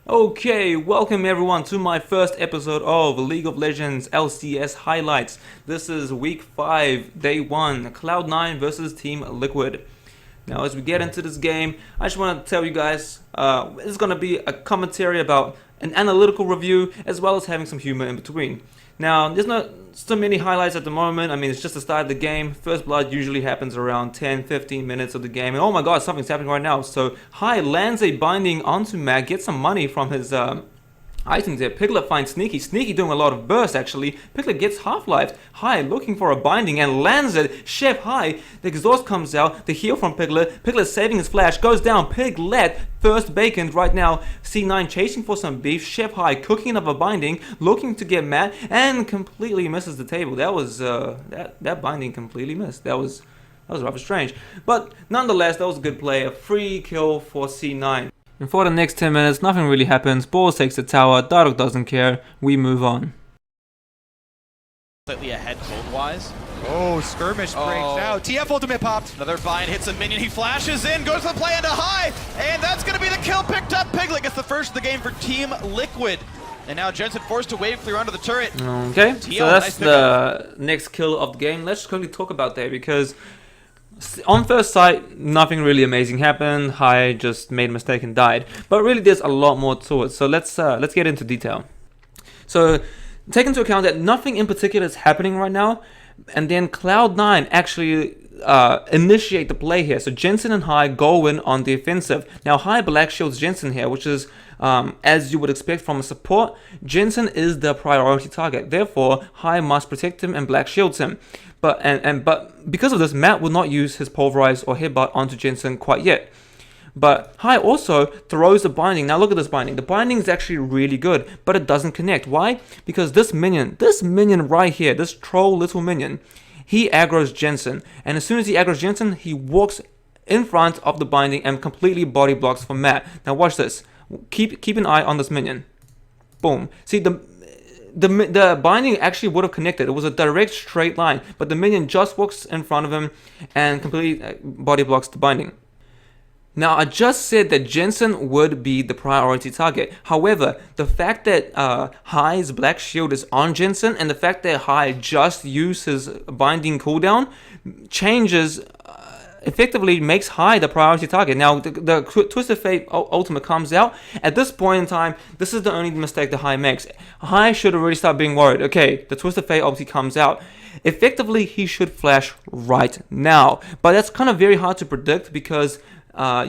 Okay, welcome everyone to my first episode of League of Legends LCS highlights. This is week 5, day 1, Cloud9 versus Team Liquid. Now as we get into this game, I just want to tell you guys, it's going to be a commentary about an analytical review as well as having some humor in between. Now, there's not so many highlights at the moment. I mean, it's just the start of the game. First blood usually happens around 10-15 minutes of the game. And oh my god, something's happening right now. So, Hai lands a binding onto Mac, gets some money from his items there. Piglet finds Sneaky. Sneaky doing a lot of burst actually. Piglet gets half-life. Hai looking for a binding and lands it. Chef Hai. The exhaust comes out. The heal from Piglet. Piglet saving his flash. Goes down. Piglet first baconed right now. C9 chasing for some beef. Chef Hai cooking up a binding. Looking to get mad and completely misses the table. That was that binding completely missed. That was rather strange. But nonetheless, that was a good play. A free kill for C9. And for the next 10 minutes, nothing really happens. Balls takes the tower, Daruk doesn't care, we move on. Slightly ahead cold-wise. Oh, skirmish breaks out. TF ultimate popped. Another bind hits a minion, he flashes in, goes to the play into Hai, and that's going to be the kill picked up. Piglet gets the first of the game for Team Liquid. And now Jensen forced to wave clear onto the turret. Okay, TL, so that's nice the next kill of the game. Let's quickly talk about that because on first sight, nothing really amazing happened. Hai just made a mistake and died. But really, there's a lot more to it. So let's get into detail. So take into account that nothing in particular is happening right now, and then Cloud9 actually initiate the play here. So Jensen and Hai go in on the offensive. Now Hai black shields Jensen here, which is as you would expect from a support. Jensen is the priority target. Therefore, Hai must protect him and black shields him. But because of this, Matt will not use his pulverize or headbutt onto Jensen quite yet. But Hai also throws the binding. Now look at this binding. The binding is actually really good, but it doesn't connect. Why? Because this minion right here, this troll little minion, he aggroes Jensen. And as soon as he aggroes Jensen, he walks in front of the binding and completely body blocks for Matt. Now watch this. Keep an eye on this minion. Boom. See, the binding actually would have connected. It was a direct straight line, but the minion just walks in front of him and completely body blocks the binding. Now, I just said that Jensen would be the priority target. However, the fact that Hai's black shield is on Jensen and the fact that Hai just used his binding cooldown changes, effectively makes Hai the priority target. Now, the Twisted Fate ultimate comes out. At this point in time, this is the only mistake that Hai makes. Hai should already start being worried. Okay, the Twisted Fate ulti comes out. Effectively, he should flash right now. But that's kind of very hard to predict because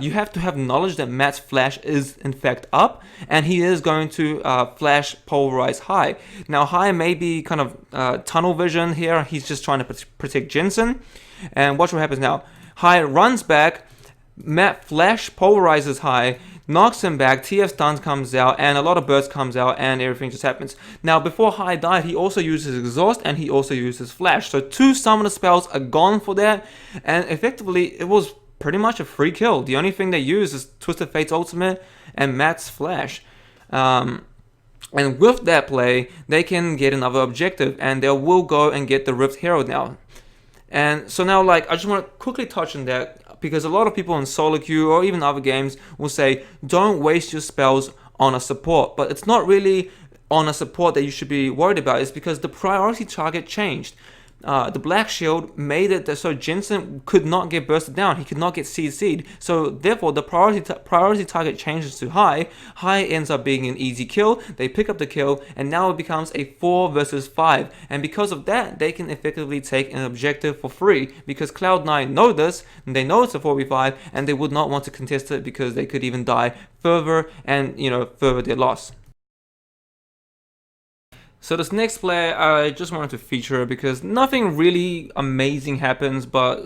you have to have knowledge that Matt's flash is in fact up, and he is going to flash pulverize Hai. Now Hai may be kind of tunnel vision here. He's just trying to protect Jensen, and watch what happens now. Hai runs back, Matt flash pulverizes Hai, knocks him back, TF stuns comes out, and a lot of burst comes out, and everything just happens. Now, before Hai died, he also used his exhaust, and he also used his flash. So 2 summoner spells are gone for that, and effectively, it was pretty much a free kill. The only thing they use is Twisted Fate's ultimate and Matt's flash. And with that play, they can get another objective, and they will go and get the Rift Herald now. And so now, like, I just want to quickly touch on that because a lot of people in solo queue or even other games will say, don't waste your spells on a support. But it's not really on a support that you should be worried about. It's because the priority target changed. The black shield made it so Jensen could not get bursted down. He could not get CC'd. So therefore, the priority target changes to Hai. Hai ends up being an easy kill. They pick up the kill, and now it becomes a 4 versus 5. And because of that, they can effectively take an objective for free. Because Cloud9 know this, and they know it's a 4v5, and they would not want to contest it because they could even die further and further their loss. So this next play, I just wanted to feature because nothing really amazing happens, but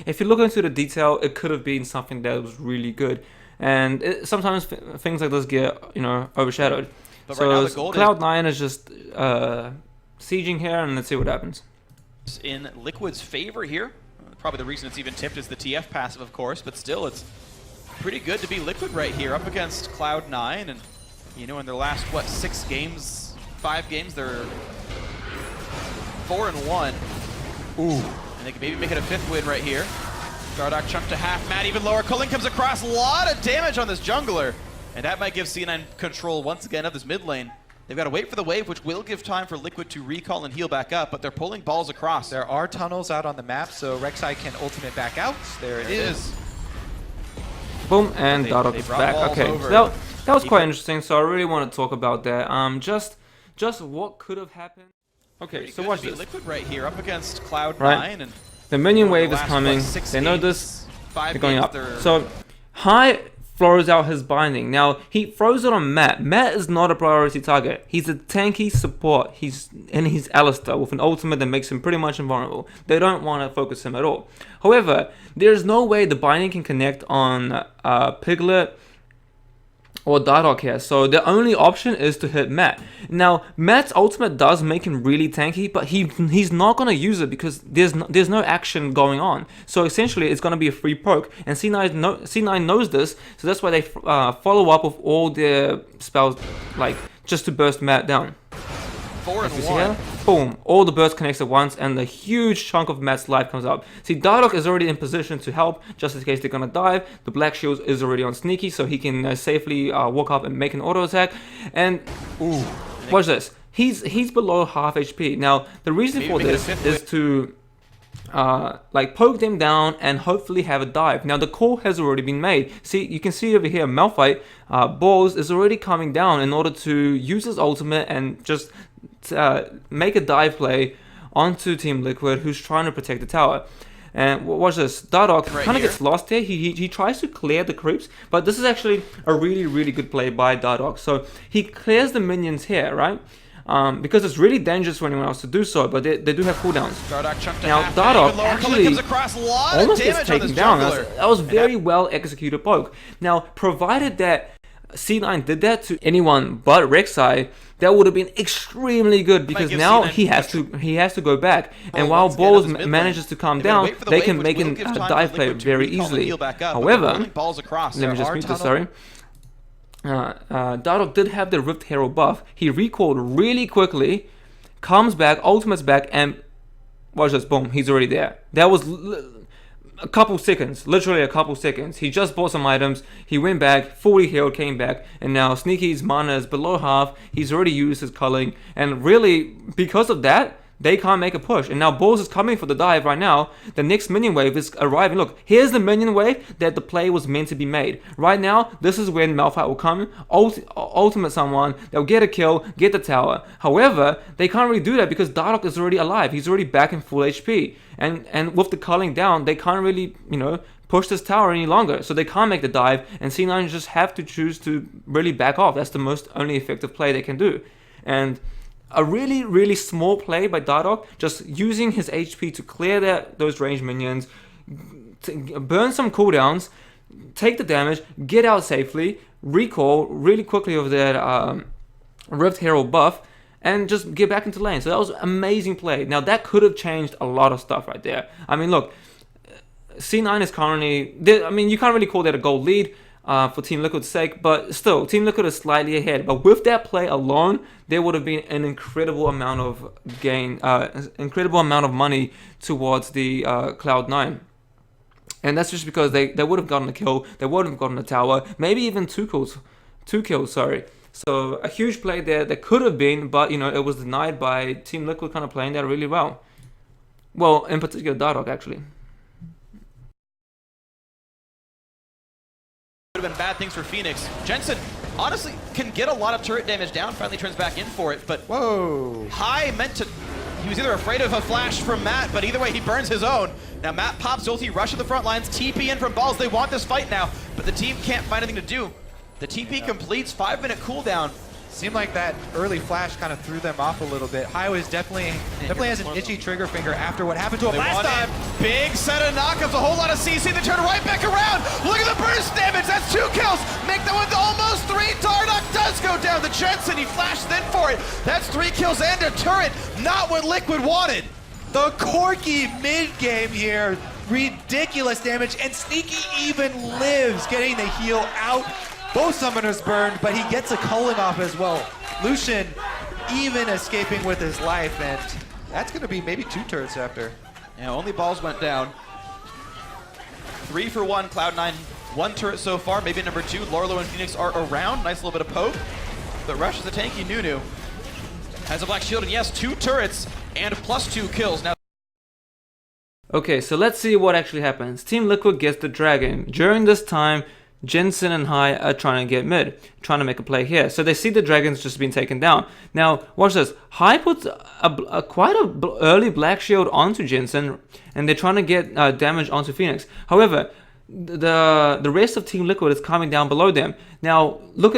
if you look into the detail, it could have been something that was really good. And sometimes things like this get, overshadowed. But so right now the gold Cloud9 is just sieging here, and let's see what happens. In Liquid's favor here. Probably the reason it's even tipped is the TF passive, of course, but still, it's pretty good to be Liquid right here up against Cloud9. And, in their last, 6 games? 5 games, they're 4-1. Ooh. And they can maybe make it a 5th win right here. Dardock chunked to half, Matt even lower. Culling comes across, a lot of damage on this jungler. And that might give C9 control once again of this mid lane. They've got to wait for the wave, which will give time for Liquid to recall and heal back up, but they're pulling balls across. There are tunnels out on the map, so Rek'Sai can ultimate back out. There it is. Boom, and Dardoch is back. Okay, so that was quite interesting, so I really want to talk about that. Just what could have happened. Okay, so watch this. Liquid right here up against Cloud9, Right. and The minion wave is coming. They know this. They're going up. So High throws out his binding. Now he throws it on Matt. Matt is not a priority target. He's a tanky support. He's Alistar with an ultimate that makes him pretty much invulnerable. They don't want to focus him at all. However, there's no way the binding can connect on Piglet or Dardoch here, so the only option is to hit Matt. Now Matt's ultimate does make him really tanky, but he's not going to use it because there's no action going on. So essentially it's going to be a free poke, and C9 knows this, so that's why they follow up with all their spells, like just to burst Matt down. 4 and 1. Boom, all the bursts connects at once, and a huge chunk of Matt's life comes up. See, Dardoch is already in position to help, just in case they're gonna dive. The Black Shield is already on Sneaky, so he can safely walk up and make an auto attack. And ooh, watch this. He's below half HP. Now, the reason for this is to like poke them down and hopefully have a dive. Now the call has already been made. See, you can see over here, Malphite Balls is already coming down in order to use his ultimate and just make a dive play onto Team Liquid, who's trying to protect the tower. And watch this, Dardoch kind of gets lost here. He tries to clear the creeps, but this is actually a really good play by Dardoch. So he clears the minions here, right? Because it's really dangerous for anyone else to do so, but they do have cooldowns. Now Dardoch actually almost gets taken down. That was very well executed poke. Now, provided that C9 did that to anyone but Rek'Sai, that would have been extremely good, because now he has to go back, and while Balls manages to calm down, they can make a dive play very easily. However, let me just mute this, sorry. Dardoch did have the Rift Hero buff. He recalled really quickly, comes back, ultimates back, and watch this, boom, he's already there. That was a couple seconds, literally a couple seconds. He just bought some items, he went back, fully healed, came back, and now Sneaky's mana is below half. He's already used his culling, and really, because of that, they can't make a push. And now Balls is coming for the dive right now. The next minion wave is arriving. Look, here's the minion wave that the play was meant to be made. Right now, this is when Malphite will come, ultimate someone, they'll get a kill, get the tower. However, they can't really do that because Dardoch is already alive. He's already back in full HP. And with the culling down, they can't really, push this tower any longer. So they can't make the dive, and C9 just have to choose to really back off. That's the only effective play they can do. And a really small play by Dardoch, just using his HP to clear those ranged minions, burn some cooldowns, take the damage, get out safely, recall really quickly over that Rift Hero buff, and just get back into lane. So that was an amazing play. Now that could have changed a lot of stuff right there. I mean, look, C9 is currently, you can't really call that a gold lead for Team Liquid's sake, but still, Team Liquid is slightly ahead. But with that play alone, there would have been an incredible amount of incredible amount of money towards the Cloud9. And that's just because they would have gotten a kill, they would have gotten a tower, maybe even two kills, sorry. So a huge play there that could have been, but it was denied by Team Liquid kind of playing that really well. Well, in particular, Dardoch actually. Would have been bad things for Phoenix. Jensen honestly can get a lot of turret damage down, finally turns back in for it, but whoa. High meant to, he was either afraid of a flash from Matt, but either way he burns his own. Now Matt pops ulti, rush to the front lines, TP in from Balls. They want this fight now, but the team can't find anything to do. The TP completes, 5-minute cooldown. Seemed like that early flash kind of threw them off a little bit. High was definitely has an itchy trigger finger after what happened to him last time. Big set of knockups, a whole lot of CC. They turn right back around. Look at the burst damage. That's 2 kills. Make that one almost 3. Dardoch does go down. The Jensen, he flashed in for it. That's 3 kills and a turret. Not what Liquid wanted. The Corky mid-game here. Ridiculous damage, and Sneaky even lives, getting the heal out. Both summoners burned, but he gets a culling off as well. Lucian even escaping with his life, and that's going to be maybe 2 turrets after. Yeah, only Balls went down. 3 for 1, Cloud9 One turret so far, maybe number 2. Lorlo and Phoenix are around. Nice little bit of poke. But Rush is a tanky Nunu. Has a black shield, and yes, 2 turrets and +2 kills. Now. Okay, so let's see what actually happens. Team Liquid gets the dragon. During this time, Jensen and Hai are trying to get mid, trying to make a play here. So they see the dragons just being taken down. Now, watch this. Hai puts quite a early black shield onto Jensen, and they're trying to get damage onto Phoenix. However, the rest of Team Liquid is coming down below them. Now, look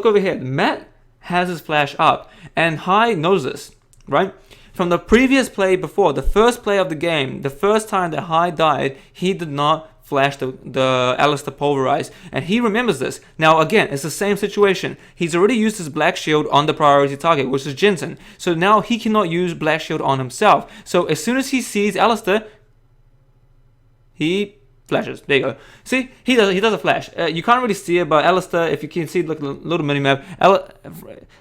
over here. Matt has his flash up, and Hai knows this, right? From the previous play before, the first play of the game, the first time that Hai died, he did not flash the Alistair Pulverize, and he remembers this. Now again, it's the same situation. He's already used his black shield on the priority target, which is Jensen. So now he cannot use black shield on himself. So as soon as he sees Alistair, he flashes. There you go. See, he does a flash. You can't really see it, but Alistair, if you can see, look, a little mini map.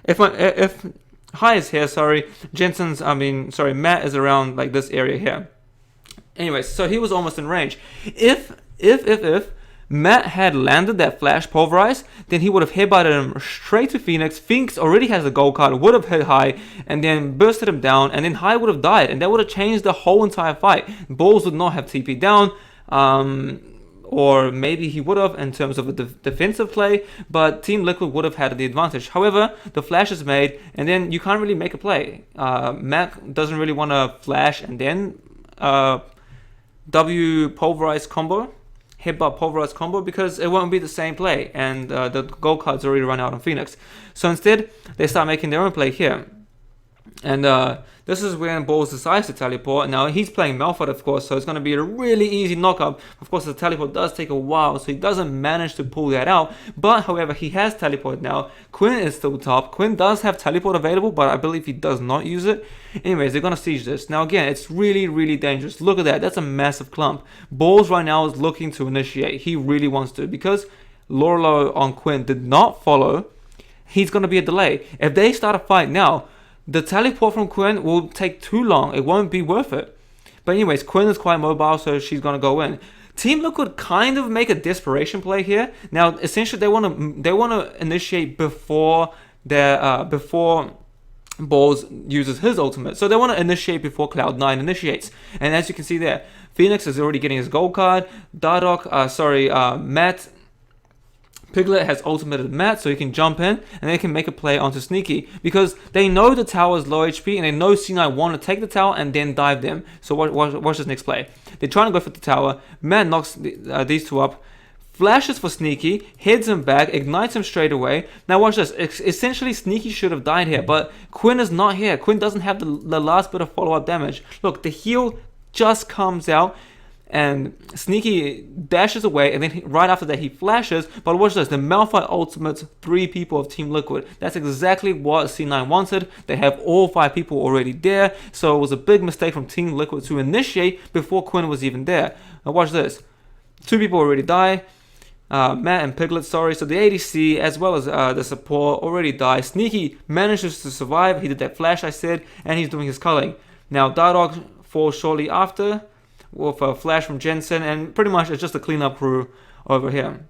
If Hai is here, sorry, Matt is around like this area here. Anyways, so he was almost in range. If Matt had landed that flash pulverize, then he would have headbutted him straight to Phoenix. Phoenix already has a gold card, would have hit Hai, and then bursted him down, and then Hai would have died, and that would have changed the whole entire fight. Bulls would not have TP down, or maybe he would have in terms of a defensive play, but Team Liquid would have had the advantage. However, the flash is made, and then you can't really make a play. Matt doesn't really want to flash and then W pulverize combo, headbutt pulverize combo, because it won't be the same play, and the gold card's already run out on Phoenix. So instead, they start making their own play here. And this is when Balls decides to teleport. Now he's playing Malphite, of course, so it's going to be a really easy knockup. Of course, the teleport does take a while, so he doesn't manage to pull that out. But however, he has teleport now. Quinn is still top. Quinn does have teleport available, but I believe he does not use it. Anyways, they're going to siege this. Now again, it's really, really dangerous. Look at that. That's a massive clump. Balls right now is looking to initiate. He really wants to, because Lorlo on Quinn did not follow. He's going to be a delay. If they start a fight now, the teleport from Quinn will take too long. It won't be worth it. But anyways, Quinn is quite mobile, so she's going to go in. Team Liquid kind of make a desperation play here. Now, essentially, they want to initiate before Balls uses his ultimate. So they want to initiate before Cloud9 initiates. And as you can see there, Phoenix is already getting his gold card. Matt Piglet has ultimated Matt, so he can jump in and they can make a play onto Sneaky, because they know the tower is low HP and they know C9 want to take the tower and then dive them. So watch this next play. They're trying to go for the tower. Matt knocks these two up, flashes for Sneaky, heads him back, ignites him straight away. Now watch this. Essentially, Sneaky should have died here, but Quinn is not here. Quinn doesn't have the last bit of follow-up damage. Look, the heal just comes out, and Sneaky dashes away, and then right after that he flashes. But watch this, the Malphite ultimates 3 people of Team Liquid. That's exactly what C9 wanted. They have all 5 people already there, so it was a big mistake from Team Liquid to initiate before Quinn was even there. Now watch this, 2 people already die. Matt and Piglet, sorry. So the ADC as well as the support already die. Sneaky manages to survive. He did that flash I said, and he's doing his culling. Now Dardog falls shortly after with a flash from Jensen, and pretty much it's just a cleanup crew over here.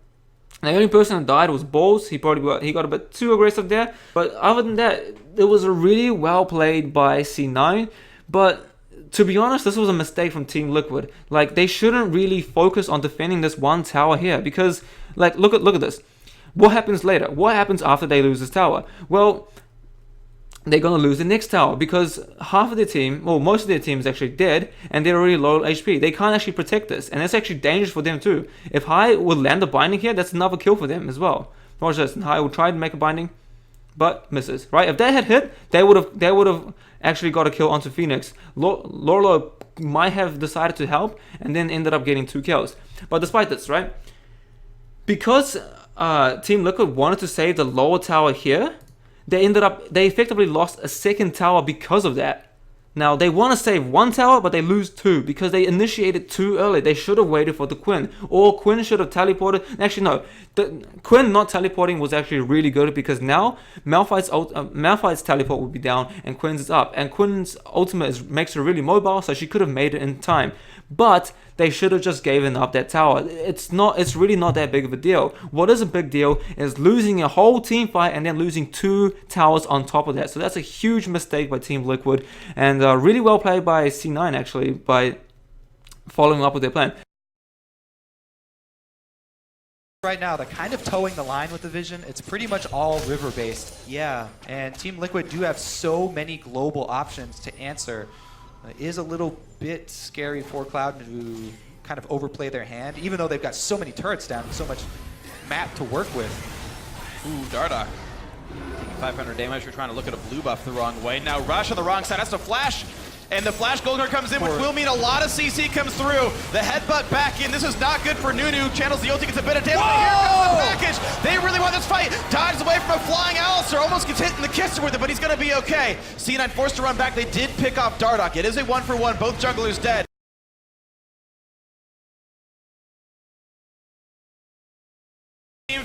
The only person that died was Balls. He got a bit too aggressive there, but other than that, it was a really well played by C9. But to be honest, this was a mistake from Team Liquid. Like, they shouldn't really focus on defending this one tower here, because like look at this. What happens later? What happens after they lose this tower? Well, they're going to lose the next tower, because half of their team, well, most of their team is actually dead, and they're already low HP. They can't actually protect this, and it's actually dangerous for them too. If Hai would land a binding here, that's another kill for them as well. Watch this. Hai will try to make a binding, but misses. Right? If that had hit, they would have actually got a kill onto Phoenix. Lorlo might have decided to help, and then ended up getting 2 kills. But despite this, right? Because Team Liquid wanted to save the lower tower here, they effectively lost a second tower because of that. Now, they want to save one tower, but they lose two because they initiated too early. They should have waited for the Quinn. Or Quinn should have teleported. Actually, no. The Quinn not teleporting was actually really good because now Malphite's teleport would be down and Quinn's is up. And Quinn's ultimate makes her really mobile, so she could have made it in time. But they should have just given up that tower. It's really not that big of a deal. What is a big deal is losing a whole team fight and then losing 2 towers on top of that. So that's a huge mistake by Team Liquid, and really well played by C9 actually by following up with their plan. Right now, they're kind of towing the line with the vision. It's pretty much all river based. Yeah, and Team Liquid do have so many global options to answer. It is a little bit scary for Cloud to kind of overplay their hand, even though they've got so many turrets down and so much map to work with. Ooh, Dardoch taking 500 damage. We're trying to look at a blue buff the wrong way. Now Rush on the wrong side has to flash, and the flash gold card comes in, which will mean a lot of CC comes through. The headbutt back in. This is not good for Nunu. Channels the ulti, gets a bit of damage. Here comes the package. They really want this fight. Dives away from a flying Alistair. Almost gets hit in the kisser with it, but he's going to be okay. C9 forced to run back. They did pick off Dardoch. It is a 1-for-1. Both junglers dead.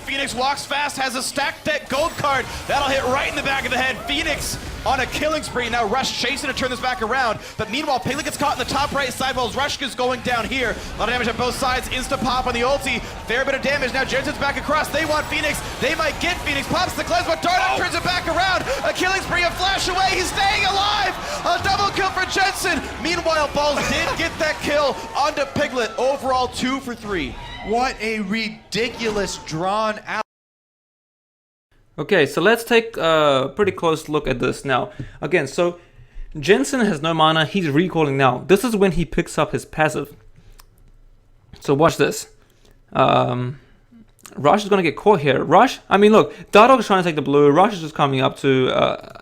Phoenix walks fast, has a stacked deck gold card. That'll hit right in the back of the head. Phoenix on a killing spree. Now Rush chasing to turn this back around. But meanwhile, Piglet gets caught in the top right side while Rush is going down here. A lot of damage on both sides. Insta pop on the ulti. Fair bit of damage. Now Jensen's back across. They want Phoenix. They might get Phoenix. Pops the cleanse, but Dardoch turns it back around. A killing spree, a flash away. He's staying alive. A double kill for Jensen. Meanwhile, Balls did get that kill onto Piglet. Overall, 2 for 3. What a ridiculous drawn out. Okay, so let's take a pretty close look at this now. Again, so Jensen has no mana, he's recalling now. This is when he picks up his passive. So watch this. Rush is going to get caught here. Rush, I mean look, Dardoch is trying to take the blue, Rush is just coming up to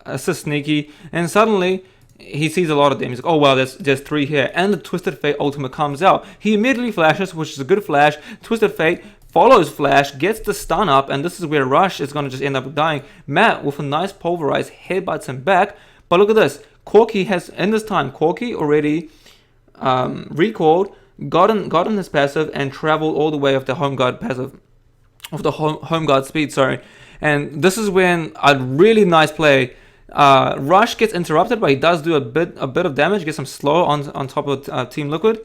assist Sneaky, and suddenly he sees a lot of damage. He's like, oh wow, there's 3 here, and the Twisted Fate ultimate comes out. He immediately flashes, which is a good flash. Twisted Fate follows flash, gets the stun up, and this is where Rush is going to just end up dying. Matt, with a nice pulverize, headbutts him back. But look at this. Corki has, in this time, Corki already recalled, gotten his passive, and traveled all the way of the home guard passive, of the home guard speed, sorry. And this is when a really nice play. Rush gets interrupted, but he does do a bit of damage, gets him slow on top of Team Liquid.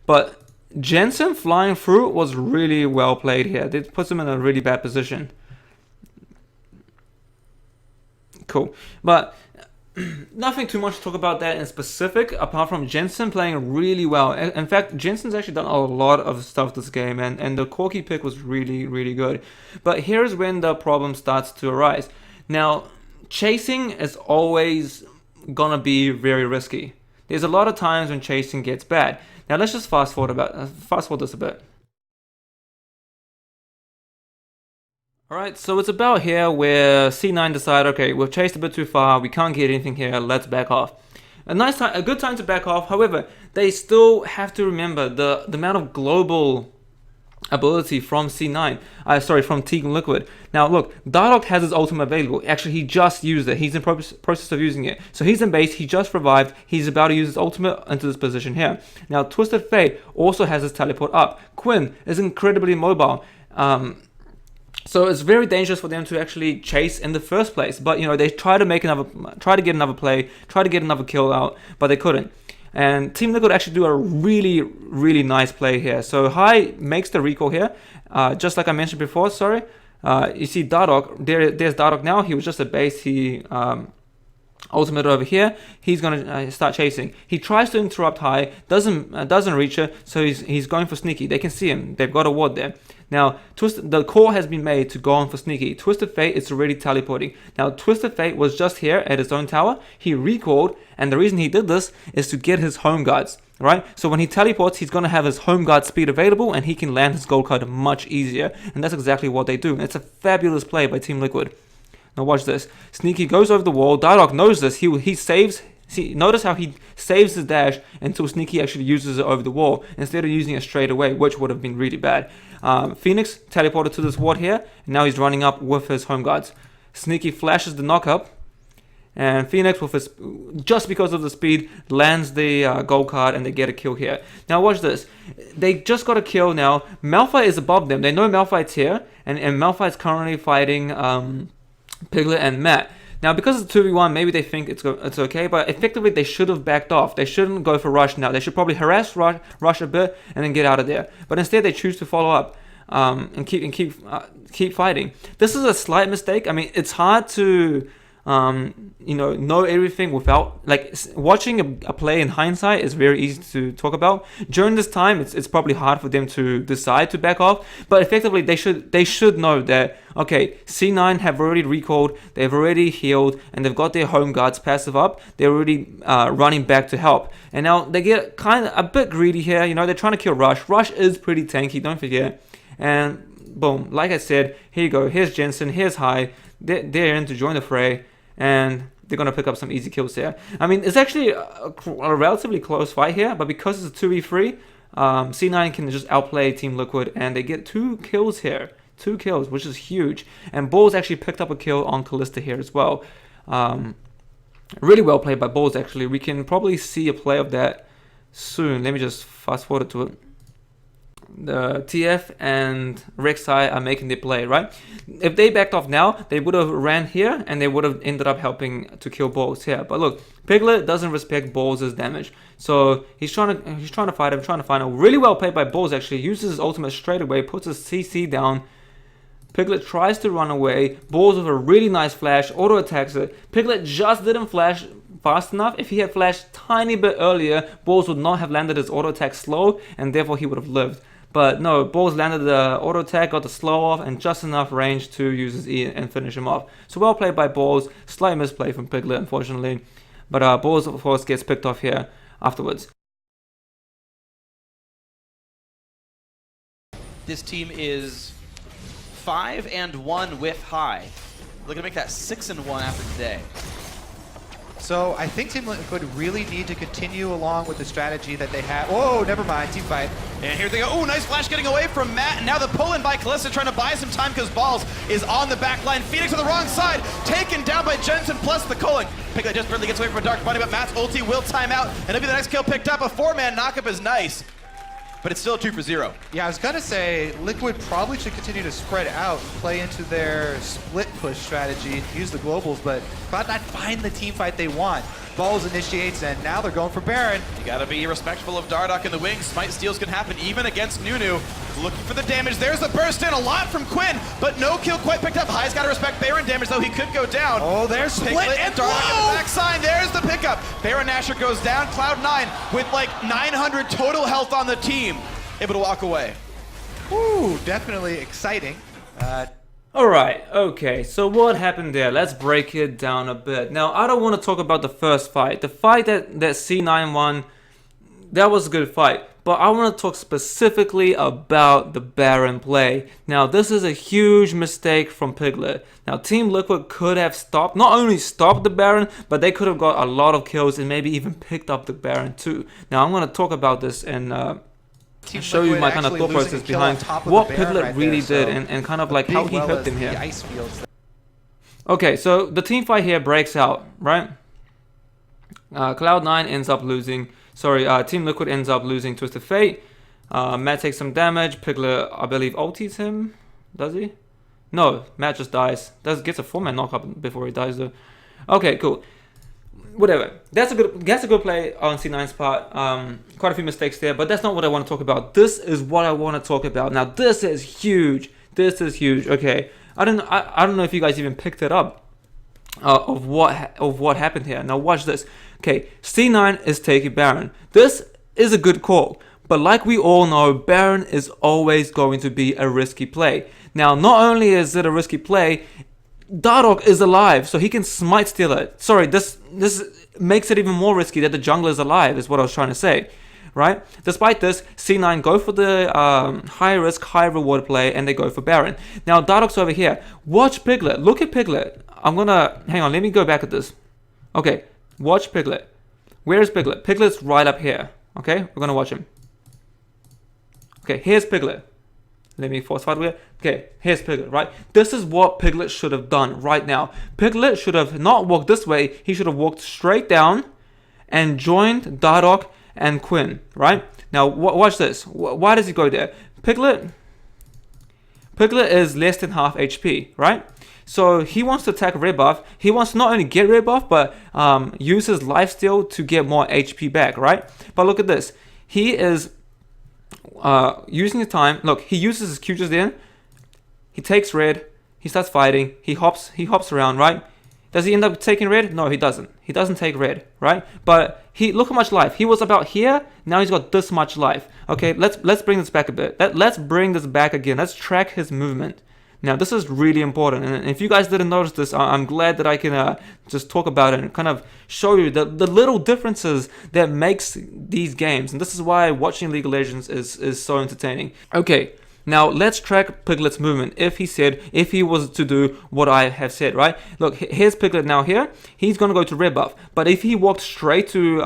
But Jensen flying through was really well played here. It puts him in a really bad position. Cool. But nothing too much to talk about that in specific, apart from Jensen playing really well. In fact, Jensen's actually done a lot of stuff this game, and the Corki pick was really, really good. But here's when the problem starts to arise. Now, chasing is always gonna be very risky. There's a lot of times when chasing gets bad. Now let's just fast forward this a bit. Alright, so it's about here where C9 decide, okay, we've chased a bit too far, we can't get anything here, let's back off. A good time to back off. However, they still have to remember the amount of global ability from C9, from Team Liquid. Now look, Dardoch has his ultimate available. Actually, he just used it. He's in process of using it. So he's in base, he just revived, he's about to use his ultimate into this position here. Now Twisted Fate also has his teleport up. Quinn is incredibly mobile. So it's very dangerous for them to actually chase in the first place. But you know, they try to get another play, try to get another kill out, but they couldn't. And Team Liquid actually do a really, really nice play here. So High makes the recall here, just like I mentioned before, sorry. You see Dardoch, there's Dardoch now. He was just a base, he ultimate over here. He's gonna start chasing. He tries to interrupt High, doesn't reach her, so he's going for Sneaky. They can see him, they've got a ward there. Now, the call has been made to go on for Sneaky. Twisted Fate is already teleporting. Now, Twisted Fate was just here at his own tower. He recalled, and the reason he did this is to get his home guards, right? So when he teleports, he's going to have his home guard speed available, and he can land his gold card much easier. And that's exactly what they do. And it's a fabulous play by Team Liquid. Now watch this. Sneaky goes over the wall. Dardoch knows this. He saves. See, notice how he saves his dash until Sneaky actually uses it over the wall instead of using it straight away, which would have been really bad. Phoenix teleported to this ward here, and now he's running up with his home guards. Sneaky flashes the knock up, And Phoenix, with his, just because of the speed, lands the gold card and they get a kill here. Now watch this. They just got a kill now. Malphite is above them. They know Malphite's here, and Malphite's currently fighting Piglet and Matt. Now because it's 2v1, maybe they think it's okay, but effectively they should have backed off. They shouldn't go for rush now. They should probably harass rush a bit and then get out of there. But instead they choose to follow up and keep fighting. This is a slight mistake. I mean, it's hard to know everything without, like, watching a play in hindsight is very easy to talk about. During this time, it's probably hard for them to decide to back off, but effectively they should know that, okay, C9 have already recalled, they've already healed, and they've got their home guards passive up. They're already running back to help, and now they get kind of a bit greedy here. They're trying to kill Rush. Rush is pretty tanky, don't forget. And boom, like I said, here you go. Here's Jensen, here's High. They're in to join the fray, and they're going to pick up some easy kills here. I mean, it's actually a relatively close fight here, but because it's a 2v3, C9 can just outplay Team Liquid, and they get 2 kills here. 2 kills, which is huge. And Balls actually picked up a kill on Kalista here as well. Really well played by Balls, actually. We can probably see a play of that soon. Let me just fast forward to it. The TF and Rek'Sai are making the play, right? If they backed off now, they would have ran here and they would have ended up helping to kill Balls here. But look, Piglet doesn't respect Balls' damage, so he's trying to fight him, trying to find him. Really well played by Balls, actually. Uses his ultimate straight away, puts his CC down. Piglet tries to run away. Balls with a really nice flash, auto attacks it. Piglet just didn't flash fast enough. If he had flashed tiny bit earlier, Balls would not have landed his auto attack slow, and therefore he would have lived. But no, Balls landed the auto attack, got the slow off, and just enough range to use his E and finish him off. So well played by Balls. Slight misplay from Piglet, unfortunately. But Balls, of course, gets picked off here afterwards. This team is 5-1 with High. Looking to make that 6-1 after today. So I think Team Liquid really need to continue along with the strategy that they have. Whoa, never mind, team fight. And here they go. Oh, nice flash getting away from Matt. And now the pull-in by Kalista trying to buy some time because Balls is on the back line. Phoenix on the wrong side, taken down by Jensen plus the culling. Piglet just barely gets away from a Dark Bunny, but Matt's ulti will time out. And it'll be the next kill picked up. A 4-man knockup is nice, but it's still 2 for 0. Yeah, I was gonna say Liquid probably should continue to spread out, play into their split push strategy, use the globals, but Cloud9 find the team fight they want. Balls initiates, and now they're going for Baron. You gotta be respectful of Dardoch in the wings. Smite steals can happen even against Nunu. Looking for the damage. There's the burst in, a lot from Quinn, but no kill quite picked up. High's gotta respect Baron damage, though he could go down. Oh, there's split Piglet and Dardoch blow! on the backside. There's the pickup. Baron Nashor goes down. Cloud9 with like 900 total health on the team, able to walk away. Woo, definitely exciting. Alright, okay, so what happened there? Let's break it down a bit. Now, I don't want to talk about the first fight. The fight that C9 won, that was a good fight. But I want to talk specifically about the Baron play. Now, this is a huge mistake from Piglet. Now, Team Liquid could have stopped, not only stopped the Baron, but they could have got a lot of kills and maybe even picked up the Baron too. Now, I'm going to talk about this and show you my kind of thought process behind what Piglet really did and kind of like how he hurt them here. Okay, so the team fight here breaks out, right? Cloud9 ends up losing. Sorry, Team Liquid ends up losing Twisted Fate. Matt takes some damage. Piglet, I believe, ultis him. Does he? No, Matt just dies. Gets a 4-man knockup before he dies though. Okay, cool. Whatever. That's a good play on C9's part. Quite a few mistakes there, but that's not what I want to talk about. This is what I want to talk about. Now, this is huge. This is huge. Okay, I don't know if you guys even picked it up of what happened here. Now, watch this. Okay, C9 is taking Baron. This is a good call, but like we all know, Baron is always going to be a risky play. Now, not only is it a risky play, Dardoch is alive, so he can smite steal it. Sorry, this makes it even more risky that the jungler is alive, is what I was trying to say, right? Despite this, C9 go for the high risk, high reward play, and they go for Baron. Now, Dardoch's over here. Watch Piglet. Look at Piglet. Hang on, let me go back at this. Okay, watch Piglet. Where is Piglet? Piglet's right up here, okay? We're gonna watch him. Okay, here's Piglet. Let me force fight with it. Okay, here's Piglet, right? This is what Piglet should have done right now. Piglet should have not walked this way. He should have walked straight down and joined Dardoch and Quinn, right? Now, watch this. Why does he go there? Piglet is less than half HP, right? So he wants to attack red buff. He wants to not only get red buff, but use his lifesteal to get more HP back, right? But look at this. He is using the time. Look, he uses his Q just then. He takes red. He starts fighting. He hops around, right? Does he end up taking red? No, he doesn't. He doesn't take red, right? But look how much life. He was about here. Now he's got this much life. Okay, let's bring this back a bit. Let's bring this back again. Let's track his movement. Now, this is really important, and if you guys didn't notice this, I'm glad that I can just talk about it and kind of show you the little differences that makes these games, and this is why watching League of Legends is so entertaining. Okay, now let's track Piglet's movement if he was to do what I have said, right? Look, here's Piglet now here. He's going to go to red buff, but if he walked straight to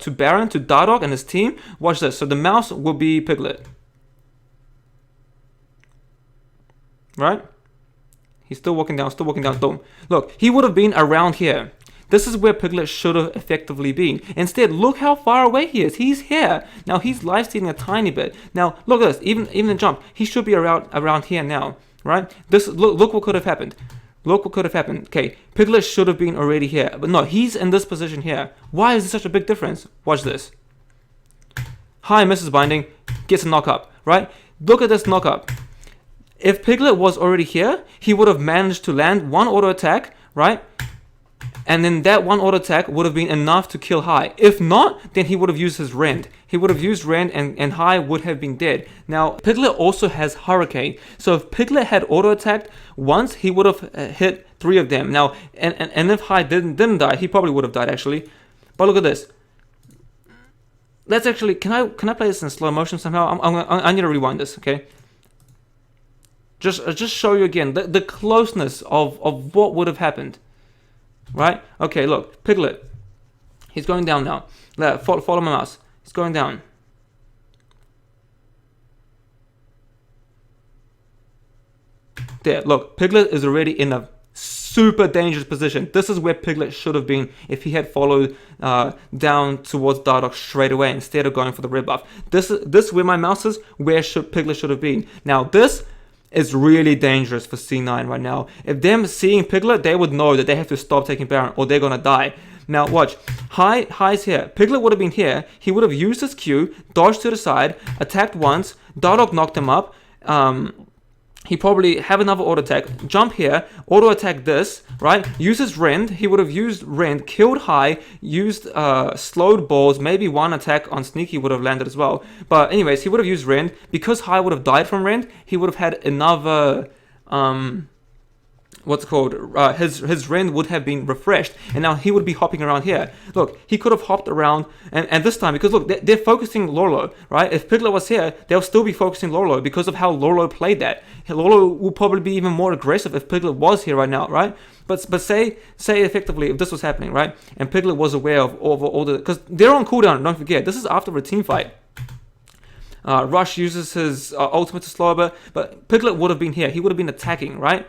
Baron, to Dardoch and his team, watch this. So the mouse will be Piglet. Right? He's still walking down, boom. Look, he would have been around here. This is where Piglet should have effectively been. Instead, look how far away he is. He's here. Now, he's lifestealing a tiny bit. Now, look at this. Even the jump, he should be around here now, right? Look what could have happened. Look what could have happened. Okay, Piglet should have been already here. But no, he's in this position here. Why is there such a big difference? Watch this. High misses binding, gets a knock up, right? Look at this knock up. If Piglet was already here, he would have managed to land one auto attack, right? And then that one auto attack would have been enough to kill High. If not, then he would have used his Rend. He would have used Rend and High would have been dead. Now, Piglet also has Hurricane. So if Piglet had auto attacked once, he would have hit 3 of them. Now, and if High didn't die, he probably would have died actually. But look at this. Let's actually, can I play this in slow motion somehow? I need to rewind this, okay? Just show you again the closeness of what would have happened, right? Okay, look, Piglet, he's going down now. Follow my mouse. He's going down. There, look, Piglet is already in a super dangerous position. This is where Piglet should have been if he had followed down towards Dardoch straight away instead of going for the red buff. This where my mouse is, where Piglet should have been. Now this is really dangerous for C9 right now. If them seeing Piglet, they would know that they have to stop taking Baron or they're gonna die. Now watch, High's here. Piglet would have been here. He would have used his Q, dodged to the side, attacked once. Dardoch knocked him up. He probably have another auto attack, jump here, auto attack this, right? Uses Rend. He would have used Rend, killed High, used slowed balls. Maybe one attack on Sneaky would have landed as well. But anyways, he would have used Rend. Because High would have died from Rend, he would have had another what's it called? His Rend would have been refreshed, and now he would be hopping around here. Look, he could have hopped around, and this time, because look, they're focusing Lolo, right? If Piglet was here, they'll still be focusing Lolo because of how Lolo played that. Lolo will probably be even more aggressive if Piglet was here right now, right? But say effectively if this was happening, right? And Piglet was aware of all the, because they're on cooldown. Don't forget, this is after a team fight. Rush uses his ultimate to slow a bit, but Piglet would have been here. He would have been attacking, right?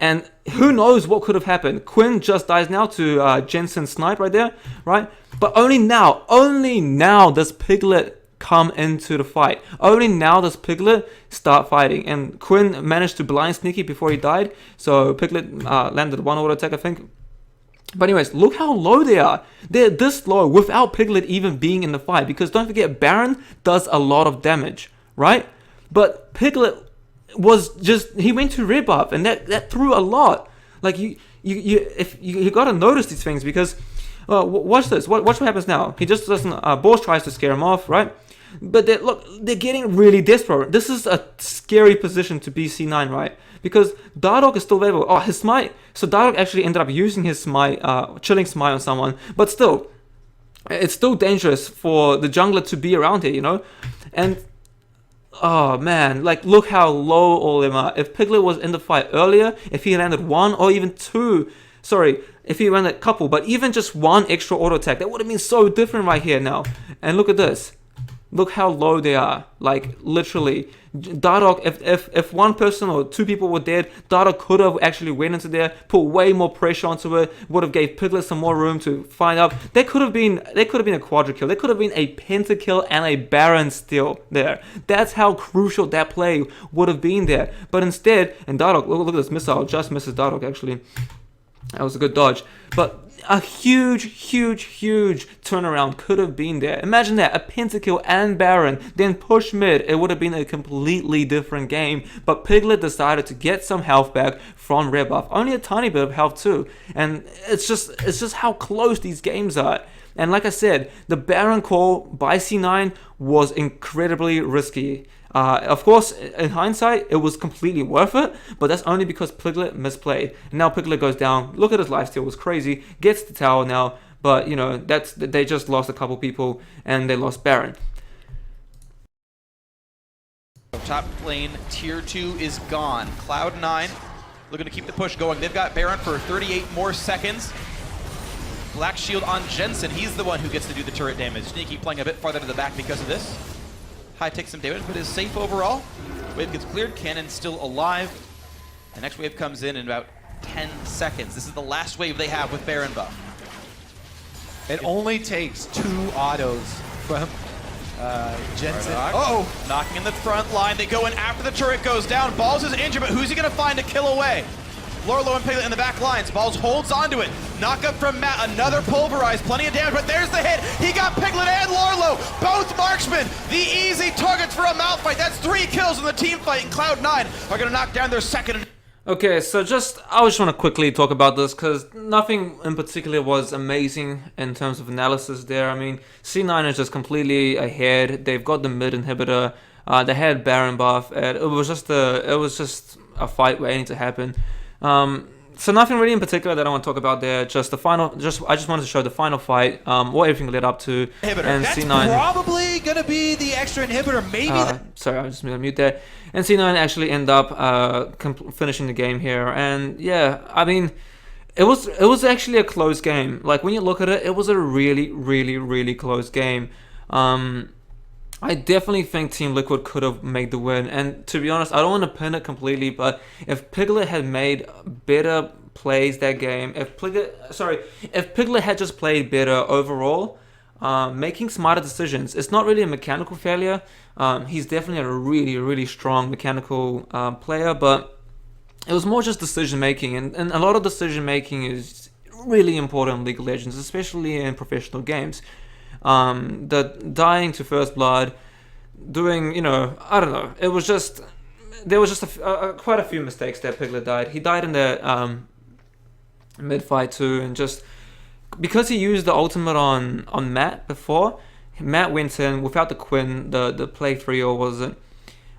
And who knows what could have happened. Quinn just dies now to Jensen snipe right there, right? But only now does Piglet come into the fight. Only now does Piglet start fighting. And Quinn managed to blind Sneaky before he died. So Piglet landed one auto attack, I think. But anyways, look how low they are. They're this low without Piglet even being in the fight. Because don't forget, Baron does a lot of damage, right? But Piglet was just, he went to red buff, and that threw a lot. Like you gotta notice these things, because watch this. Watch what happens now. He just doesn't. Boss tries to scare him off, right? But they're getting really desperate. This is a scary position to be C9, right? Because Dardoch is still available. Oh, his smite. So Dardoch actually ended up using his smite, chilling smite on someone. But still, it's still dangerous for the jungler to be around here, you know. And oh man, like look how low all of them are. If Piglet was in the fight earlier, if he landed one or even two, sorry, if he landed a couple, but even just one extra auto attack, that would have been so different right here now. And look at this. Look how low they are. Like, literally. Dardoch, if one person or two people were dead, Dardoch could have actually went into there, put way more pressure onto it, would have gave Piglet some more room to find out. There could have been a quadra kill. There could have been a pentakill and a Baron steal there. That's how crucial that play would have been there. But instead, and Dardoch, look at this missile, just misses Dardoch actually. That was a good dodge. But a huge turnaround could have been there. Imagine that, a pentakill and Baron, then push mid. It would have been a completely different game. But Piglet decided to get some health back from red buff. Only a tiny bit of health too. And it's just how close these games are. And like I said, the Baron call by C9 was incredibly risky. Of course, in hindsight, it was completely worth it, but that's only because Piglet misplayed. And now Piglet goes down. Look at his lifesteal, it was crazy. Gets the tower now, but you know, they just lost a couple people and they lost Baron. Top lane, tier 2 is gone. Cloud9 looking to keep the push going. They've got Baron for 38 more seconds. Black Shield on Jensen. He's the one who gets to do the turret damage. Sneaky playing a bit farther to the back because of this. High takes some damage, but is safe overall. Wave gets cleared. Cannon's still alive. The next wave comes in about 10 seconds. This is the last wave they have with Baron buff. It only takes 2 autos from Jensen. Knocking in the front line. They go in after the turret goes down. Balls is injured, but who's he going to find to kill away? Lorlo and Piglet in the back lines. Balls holds onto it. Knock up from Matt. Another pulverize. Plenty of damage, but there's the hit. He got Piglet and Lorlo. Both marksmen. The easy targets for a Malphite. That's 3 kills in the team fight. And Cloud9 are going to knock down their second. Okay, so I just want to quickly talk about this because nothing in particular was amazing in terms of analysis there. I mean, C9 is just completely ahead. They've got the mid inhibitor. They had Baron buff. And it was just a fight waiting to happen. So nothing really in particular that I want to talk about there. Just the final. I just wanted to show the final fight. What everything led up to. Inhibitor. And That's C9 probably gonna be the extra inhibitor. Maybe. Sorry, I just made a mute there. And C9 actually end up finishing the game here. And yeah, I mean, it was actually a close game. Like when you look at it, it was a really close game. I definitely think Team Liquid could have made the win, and to be honest, I don't want to pin it completely, but if Piglet had made better plays that game, if Piglet had just played better overall, making smarter decisions, it's not really a mechanical failure. He's definitely a really strong mechanical player, but it was more just decision making, and a lot of decision making is really important in League of Legends, especially in professional games. The dying to first blood, doing, you know, I don't know, it was just, there was just quite a few mistakes that Piglet died. He died in the mid fight too, and just because he used the ultimate on Matt before, Matt went in without the Quinn, the play 3 or was it?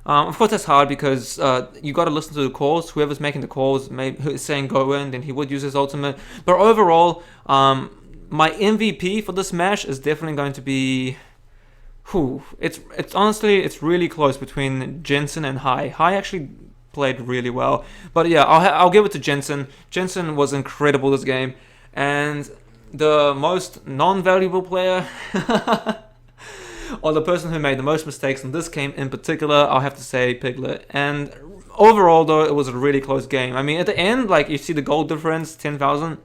Of course that's hard because you got to listen to the calls. Whoever's making the calls, maybe saying go in, then he would use his ultimate. But overall, my MVP for this match is definitely going to be, it's honestly, it's really close between Jensen and Hai. Hai actually played really well, but yeah, I'll give it to Jensen. Jensen was incredible this game, and the most non-valuable player, or the person who made the most mistakes in this game in particular, I'll have to say Piglet. And overall, though, it was a really close game. I mean, at the end, like you see the goal difference, 10,000.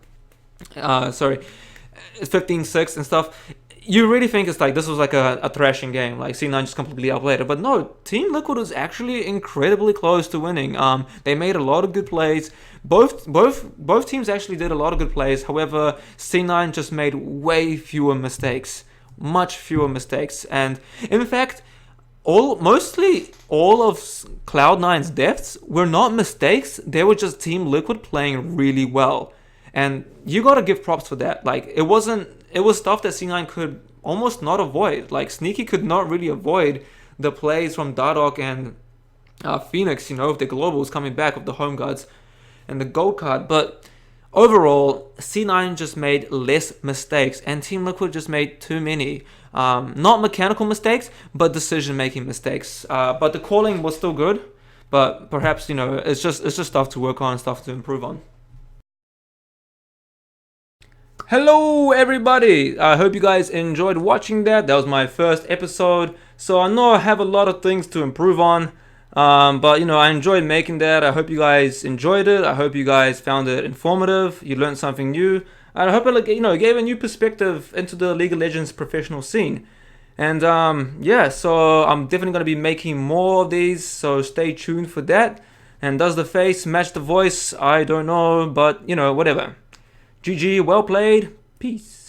It's 15-6 and stuff. You really think it's like this was like a thrashing game, like C9 just completely outplayed it. But no, Team Liquid was actually incredibly close to winning. They made a lot of good plays. Both teams actually did a lot of good plays. However, C9 just made way fewer mistakes, much fewer mistakes. And in fact, mostly all of Cloud9's deaths were not mistakes. They were just Team Liquid playing really well. And you gotta give props for that. Like it was stuff that C9 could almost not avoid. Like Sneaky could not really avoid the plays from Dardoch and Phoenix, you know, with the globals coming back with the home guards and the gold card. But overall, C9 just made less mistakes, and Team Liquid just made too many. Not mechanical mistakes, but decision-making mistakes. But the calling was still good. But perhaps, you know, it's just stuff to work on, stuff to improve on. Hello everybody, I hope you guys enjoyed watching that. That was my first episode So I know I have a lot of things to improve on. But you know, I enjoyed making that. I hope you guys enjoyed it. I hope you guys found it informative. You learned something new. I hope it, you know, gave a new perspective into the League of Legends professional scene. And yeah, so I'm definitely going to be making more of these, so stay tuned for that. And does the face match the voice? I don't know, but you know, whatever. GG, well played, peace.